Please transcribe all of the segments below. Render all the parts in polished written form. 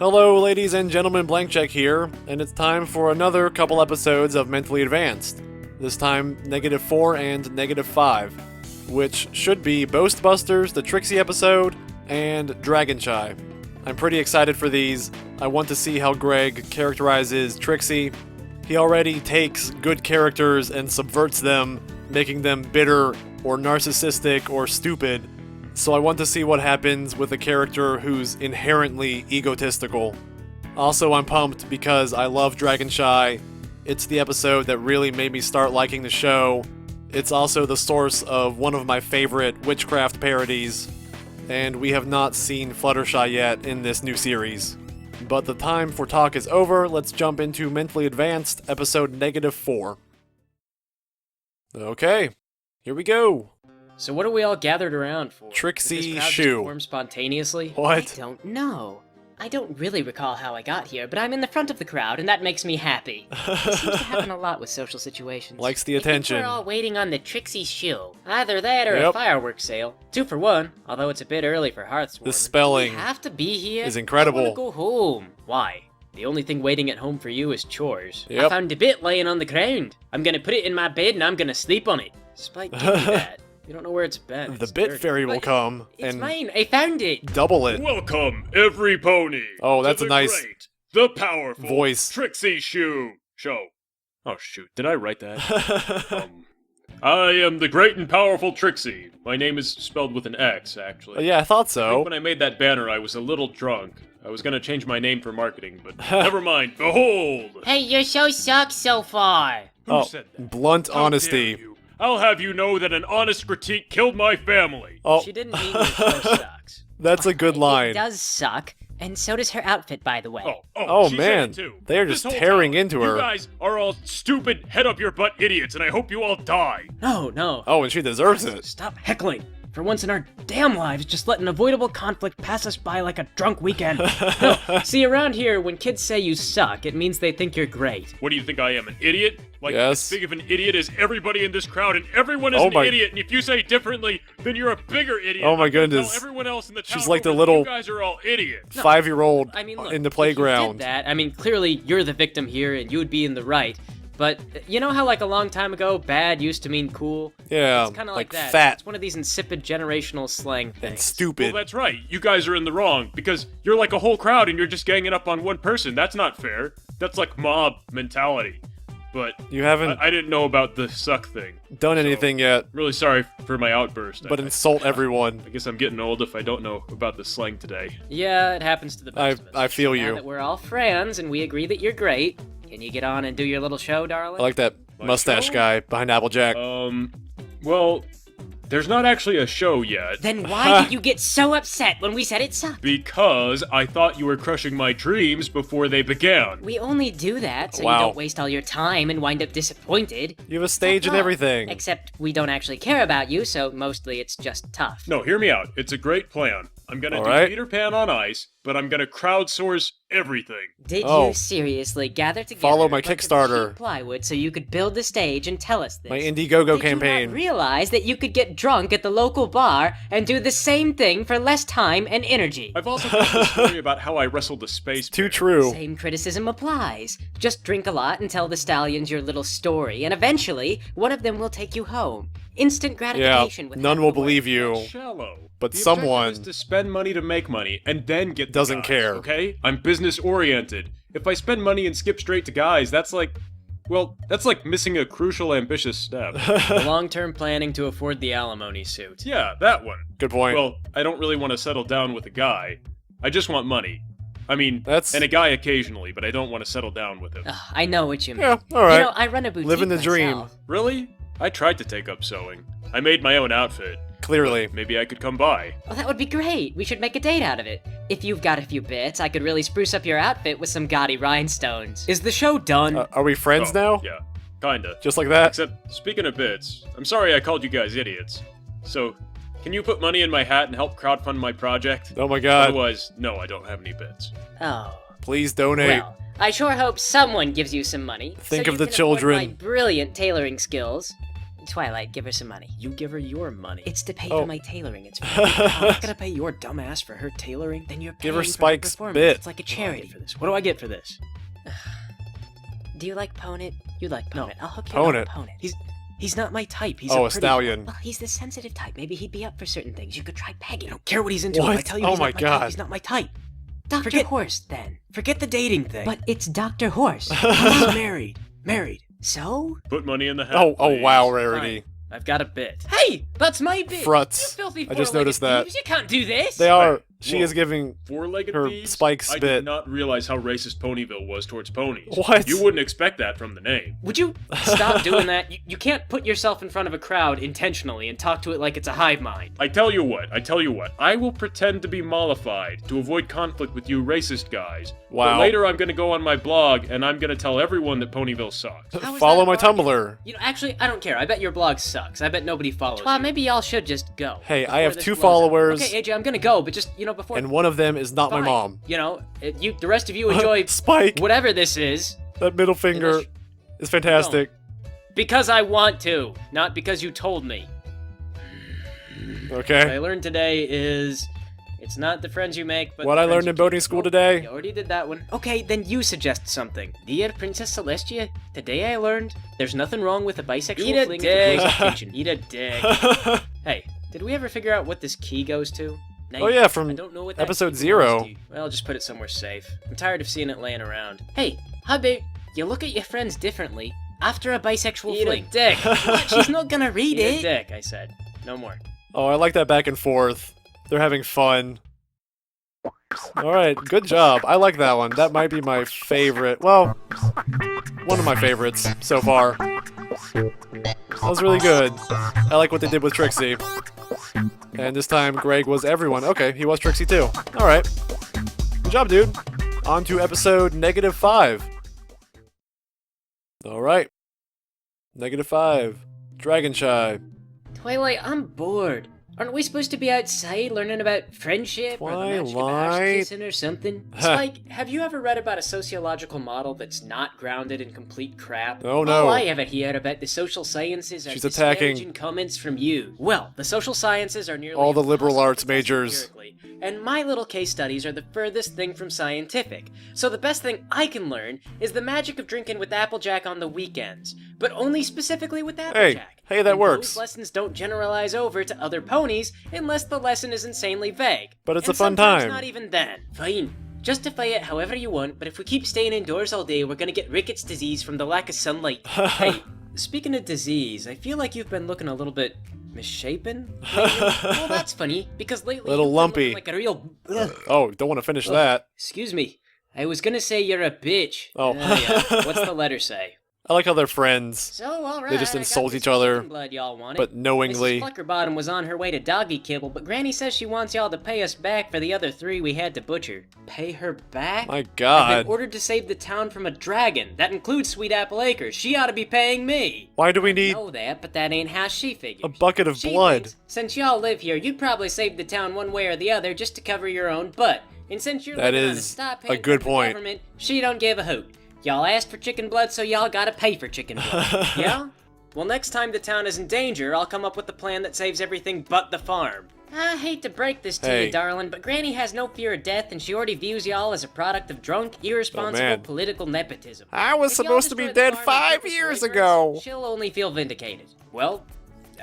Hello, ladies and gentlemen, Blank Check here, and it's time for another couple episodes of Mentally Advanced. This time, -4 and -5, which should be Boastbusters, the Trixie episode, and Dragonchai. I'm pretty excited for these. I want to see how Greg characterizes Trixie. He already takes good characters and subverts them, making them bitter or narcissistic or stupid. So I want to see what happens with a character who's inherently egotistical. Also, I'm pumped because I love Dragonchai. It's the episode that really made me start liking the show. It's also the source of one of my favorite witchcraft parodies. And we have not seen Fluttershy yet in this new series. But the time for talk is over. Let's jump into Mentally Advanced, episode -4. Okay, here we go. So what are we all gathered around for? Trixie Did this crowd Shoe. just form spontaneously? What? I don't know. I don't really recall how I got here, but I'm in the front of the crowd, and that makes me happy. This seems to happen a lot with social situations. Likes the I think attention. we're all waiting on the Trixie shoe. Either that or Yep. a fireworks sale. 2 for 1, although it's a bit early for Hearthswarming. The spelling We have to be here. is I incredible. wanna go home. Why? The only thing waiting at home for you is chores. I Yep. found a bit laying on the ground. I'm gonna put it in my bed and I'm gonna sleep on it. Spike, give me that. You don't know where it's been. The It's bit dirty. fairy will But come It's and mine. I found it. double it. Welcome, every pony. Oh, that's to a the nice great, the powerful voice. Trixie Shoe show. Oh shoot, did I write that? I am the great and powerful Trixie. My name is spelled with an X, actually. Yeah, I thought I think so. when I made that banner, I was a little drunk. I was gonna change my name for marketing, but never mind. Behold! Hey, your show sucks so far. Who Oh, said that? blunt How honesty. dare you. I'll have you know that an honest critique killed my family. Oh, She didn't mean your show sucks. that's a good It line. does suck, and so does her outfit, by the way. Oh, she man. said it too. They are This just whole tearing town, into her. You guys are all stupid, head up your butt idiots, and I hope you all die. No. Oh, and she deserves it. Stop heckling. For once in our damn lives, just let an avoidable conflict pass us by like a drunk weekend. No, see, around here, when kids say you suck, it means they think you're great. What do you think I am, an idiot? Like, Yes. as big of an idiot as everybody in this crowd, and everyone is Oh an my- idiot, and if you say differently, then you're a bigger idiot. Oh my I'm gonna goodness. Tell everyone else in the town She's like the over that little- You guys are all idiots. 5-year-old I mean, look, in the if you playground. did that, I mean, clearly you're the victim here, and you would be in the right. But you know how, like, a long time ago, bad used to mean cool? Yeah, It's kind of like that. fat It's one of these insipid generational slang and things. Well, stupid. that's right. You guys are in the wrong, because you're like a whole crowd and you're just ganging up on one person. That's not fair. That's like mob mentality. But You haven't I didn't know about the suck thing. done anything yet, Really sorry for my outburst. but insult everyone. I guess I'm getting old if I don't know about the slang today. Yeah, it happens to the best of us. I feel Now you. that we're all friends and we agree that you're great, can you get on and do your little show, darling? I like that mustache show? guy behind Applejack. Well, there's not actually a show yet. Then why did you get so upset when we said it sucked? Because I thought you were crushing my dreams before they began. We only do that so Wow. you don't waste all your time and wind up disappointed. You have a stage and Tough. everything. Except we don't actually care about you, so mostly it's just tough. No, hear me out. It's a great plan. I'm gonna All do right. Peter Pan on ice, but I'm gonna crowdsource everything. Did Oh. you seriously gather together Follow my a bunch of Kickstarter. cheap plywood so you could build the stage and tell us this? My Indiegogo Did campaign. you not realize that you could get drunk at the local bar and do the same thing for less time and energy? I've also got a story about how I wrestled a space Too bear. true. Same criticism applies. Just drink a lot and tell the stallions your little story, and eventually, one of them will take you home. Instant Yeah, gratification with none half will the work. believe you. Shallow. But The someone- objective is to spend money to make money and then get the Doesn't guys, care. Okay, I'm business oriented. If I spend money and skip straight to guys, that's like missing a crucial ambitious step. The long-term planning to afford the alimony suit. Yeah, that one. Good point. Well, I don't really want to settle down with a guy. I just want money. I mean, That's- and a guy occasionally, but I don't want to settle down with him. Ugh, I know what you mean. Yeah, all right. You know, I run a boutique Living the dream. myself. Really? I tried to take up sewing. I made my own outfit. Clearly. Maybe I could come by. Well, that would be great. We should make a date out of it. If you've got a few bits, I could really spruce up your outfit with some gaudy rhinestones. Is the show done? Are we friends Oh, now? Yeah, kinda. Just like that? Except, speaking of bits, I'm sorry I called you guys idiots. So, can you put money in my hat and help crowdfund my project? Oh my god. Otherwise, no, I don't have any bits. Oh. Please donate. Well, I sure hope someone gives you some money. Think so of you the can afford children. my brilliant tailoring skills. Twilight, give her some money. You give her your money. It's to pay Oh. for my tailoring. It's I'm not gonna pay your dumbass for her tailoring. then you're Give paying her for Spike's performance. bit. It's like a What do I charity. get for this? What do I get for this? Do you like Ponit? You like No. Ponit. I'll hook you Ponit? up with Ponit. He's not my type. He's Oh, a a pretty... stallion. Well, he's the sensitive type. Maybe he'd be up for certain things. You could try pegging. I don't care what he's into. What? I tell you, Oh he's my not my God. type. He's not my type. Dr. Forget- Horse, then. Forget the dating thing. But it's Dr. Horse. he's married. Married. So? Put money in the hat. Oh please. wow, Rarity. Fine. I've got a bit. Hey, that's my bit. Fruts. You filthy I just four-legged noticed that. thieves. You can't do this. They are. Wait, She whoa. is giving. Four-legged Her thieves? Spike I spit. did not realize how racist Ponyville was towards ponies. What? You wouldn't expect that from the name. Would you stop doing that? You can't put yourself in front of a crowd intentionally and talk to it like it's a hive mind. I tell you what. I will pretend to be mollified to avoid conflict with you racist guys. Wow. But later I'm gonna go on my blog and I'm gonna tell everyone that Ponyville sucks. How is Follow that my a bargain? Tumblr. You know, actually, I don't care. I bet your blog sucks. I bet nobody follows Well, you. maybe y'all should just go. Hey, I before have this 2 blows up. followers, Okay, AJ, I'm gonna go, but just, before... and one of them is not my Fine. mom. The rest of you enjoy Spike. whatever this is, That middle finger Unless- is fantastic. because I want to, not because you told me. What I Okay. learned today is... It's not the friends you make, but What the I friends learned you in boating keep. school Oh, today. You already did that one. Okay, then you suggest something. Dear Princess Celestia, today I learned there's nothing wrong with a bisexual Eat a dick. dick. Eat a dick. Hey, did we ever figure out what this key goes to? Oh yeah, from I don't know what that episode key 0. belongs to. Well, just put it somewhere safe. I'm tired of seeing it laying around. Hey, how about you look at your friends differently after a bisexual Eat a fling? dick. What? She's not gonna read Eat a it. Dick, I said. No more. Oh, I like that back and forth. They're having fun. Alright, good job. I like that one. That might be my favorite. Well, one of my favorites so far. That was really good. I like what they did with Trixie. And this time, Greg was everyone. Okay, he was Trixie too. Alright. Good job, dude. On to episode -5. Alright. -5. Dragon Shy. Twilight, I'm bored. Aren't we supposed to be outside learning about friendship or the magic of ass Twilight? kissing or something? Spike, have you ever read about a sociological model that's not grounded in complete crap? Oh no. All I ever hear about the social sciences are She's attacking- disparaging comments from you. Well, the social sciences are nearly All the liberal impossible arts to test majors. empirically, and my little case studies are the furthest thing from scientific. So the best thing I can learn is the magic of drinking with Applejack on the weekends, but only specifically with Applejack. Hey, that And works. Those lessons don't generalize over to other ponies unless the lesson is insanely vague. But it's And a fun sometimes time. Not even then. Fine. Justify it however you want, but if we keep staying indoors all day, we're gonna get rickets disease from the lack of sunlight. Hey, speaking of disease, I feel like you've been looking a little bit misshapen lately. Well, that's funny, because lately Little you've been lumpy. looking like a real... Ugh. Oh, don't want to finish that. Excuse me. I was gonna say you're a bitch. Oh. Yeah. What's the letter say? I like how they're friends, So, alright. They just I got insult this each other, chicken blood y'all wanted. but knowingly. Mrs. Fluckerbottom was on her way to doggy kibble, but Granny says she wants y'all to pay us back for the other 3 we had to butcher. Pay her back? My I've god. been ordered to save the town from a dragon. That includes Sweet Apple Acres. She ought to be paying me. Why do we need know that, but that ain't how she figures. a bucket of She blood? thinks, since y'all live here, you'd probably save the town one way or the other just to cover your own butt. And since you're That living on is stop a paying good from the point. government, she don't give a hoot. Y'all asked for chicken blood, so y'all gotta pay for chicken blood. Yeah? Well, next time the town is in danger, I'll come up with a plan that saves everything but the farm. I hate to break this to Hey. you, darling, but Granny has no fear of death, and she already views y'all as a product of drunk, irresponsible man. political nepotism. I was If y'all supposed to be destroy the dead farm on 5 purpose years for ago. ignorance, She'll only feel vindicated. Well,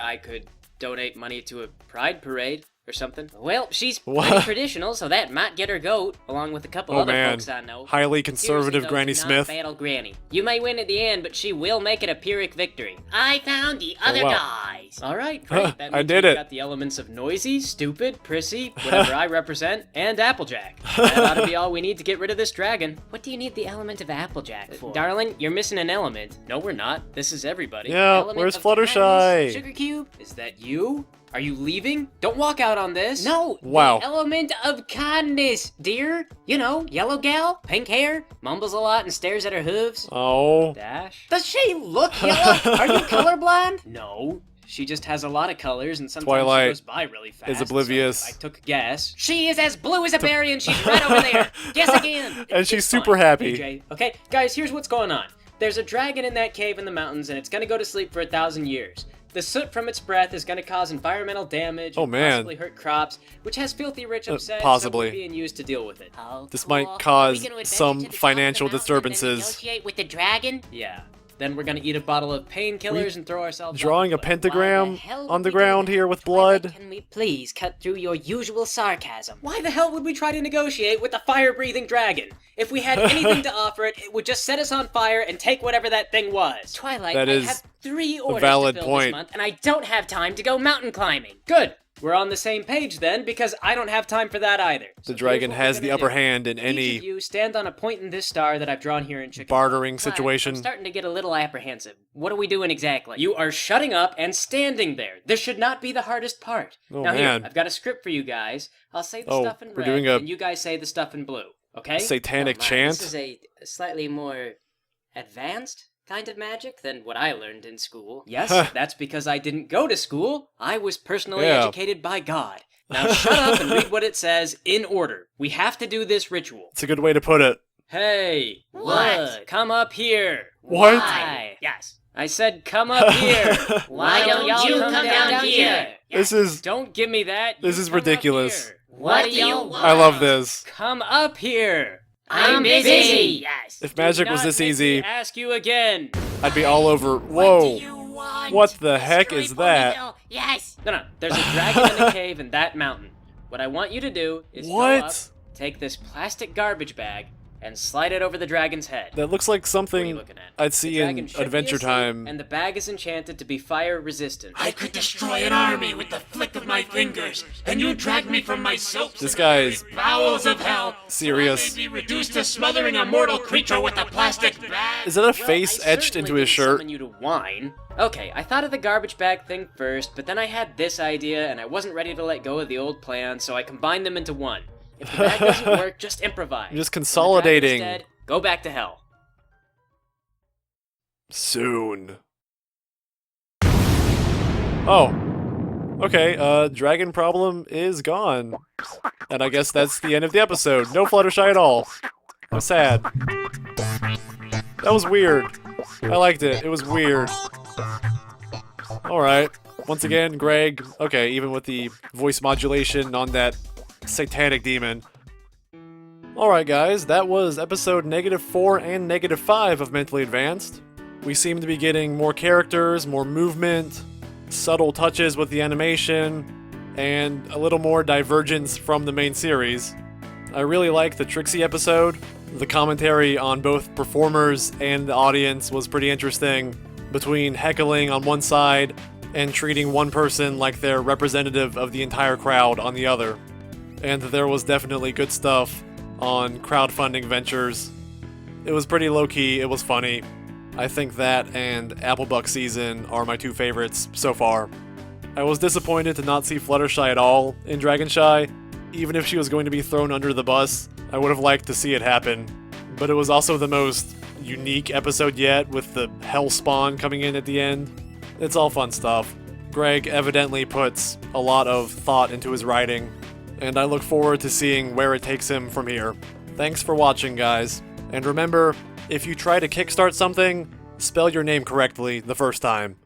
I could donate money to a pride parade or something. Well, she's What? pretty traditional, so that might get her goat, along with a couple Oh other man. folks I know. Highly conservative Seriously, though, Granny do not Smith. battle Granny. You may win at the end, but she will make it a Pyrrhic victory. I found the other wow. guys. All right, great. That I means did we've it. got the elements of noisy, stupid, prissy, whatever I represent, and Applejack. That ought to be all we need to get rid of this dragon. What do you need the element of Applejack for? Darling, you're missing an element. No, we're not. This is everybody. Yeah, Element where's of Fluttershy? kindness, Sugar cube? Is that you? Are you leaving? Don't walk out on this. No. Wow. The element of kindness, dear. You know, yellow gal, pink hair, mumbles a lot and stares at her hooves. Oh. Dash? Does she look yellow? Are you colorblind? No. She just has a lot of colors and sometimes Twilight she goes by really fast. is oblivious. So I took a guess. She is as blue as a berry and she's right over there. Guess again. And she's It's super fine, happy. AJ. Okay, guys, here's what's going on. There's a dragon in that cave in the mountains, and it's gonna go to sleep for 1,000 years. The soot from its breath is going to cause environmental damage Oh, and man. possibly hurt crops, which has filthy rich upset, possibly. so we're being used to deal with it. Oh, This cool. might Are we cause gonna adventure some to the top of the financial mountain and then disturbances. negotiate with the dragon? Yeah. Then we're going to eat a bottle of painkillers and throw ourselves Drawing a off cliff. pentagram hell would on the we do ground that? here with Twilight, blood. Can we please cut through your usual sarcasm? Why the hell would we try to negotiate with a fire-breathing dragon? If we had anything to offer it, it would just set us on fire and take whatever that thing was. Twilight, That I is have 3 orders valid to fill point. this month, and I don't have time to go mountain climbing. Good. We're on the same page then, because I don't have time for that either. The dragon has the upper hand in Each of any you stand on a point in this star that I've drawn here in Chicken. bartering Twilight, situation. I'm starting to get a little apprehensive. What are we doing exactly? You are shutting up and standing there. This should not be the hardest part. Oh, now man. here, I've got a script for you guys. I'll say the Oh, stuff in we're red, doing a and you guys say the stuff in blue. Okay? Satanic Oh, my, chant. This is a slightly more advanced kind of magic than what I learned in school. Yes, that's because I didn't go to school. I was personally Yeah. educated by God. Now shut up and read what it says in order. We have to do this ritual. It's a good way to put it. Hey, What? come up here. What? Why? Yes. I said come up here. Why don't you come down here? This is Don't give me that. This You is come up ridiculous. here. What do you want? I love this. Come up here. I'm busy. Yes. If magic Do was not this make me easy, ask you again. I'd be all over. Whoa. What the heck is that? Yes. No. There's a dragon in the cave in that mountain. What I want you to do is go What? up, take this plastic garbage bag, and slide it over the dragon's head. That looks like What are you something looking at? I'd The see dragon in should be Adventure asleep, Time. And the bag is enchanted to be fire resistant. I could destroy an army with the flick of my fingers, and you drag me from my soaps This in the guy very is bowels of hell. serious. So I may be reduced to smothering a mortal creature with a plastic bag. Is that a Well, face I etched certainly into his didn't shirt? summon you to whine. Okay, I thought of the garbage bag thing first, but then I had this idea, and I wasn't ready to let go of the old plan, so I combined them into one. If the bag doesn't work, just improvise. I'm just When the dragon is consolidating. dead, go back to hell. Soon. Oh. Okay, dragon problem is gone. And I guess that's the end of the episode. No Fluttershy at all. I'm sad. That was weird. I liked it. It was weird. Alright. Once again, Greg. Okay, even with the voice modulation on that satanic demon. Alright guys, that was episode -4 and -5 of Mentally Advanced. We seem to be getting more characters, more movement, subtle touches with the animation, and a little more divergence from the main series. I really liked the Trixie episode. The commentary on both performers and the audience was pretty interesting, between heckling on one side and treating one person like they're representative of the entire crowd on the other. And there was definitely good stuff on crowdfunding ventures. It was pretty low-key, it was funny. I think that and Applebuck Season are my 2 favorites so far. I was disappointed to not see Fluttershy at all in Dragonshy. Even if she was going to be thrown under the bus, I would have liked to see it happen. But it was also the most unique episode yet, with the Hell Spawn coming in at the end. It's all fun stuff. Greg evidently puts a lot of thought into his writing, and I look forward to seeing where it takes him from here. Thanks for watching, guys. And remember, if you try to kickstart something, spell your name correctly the first time.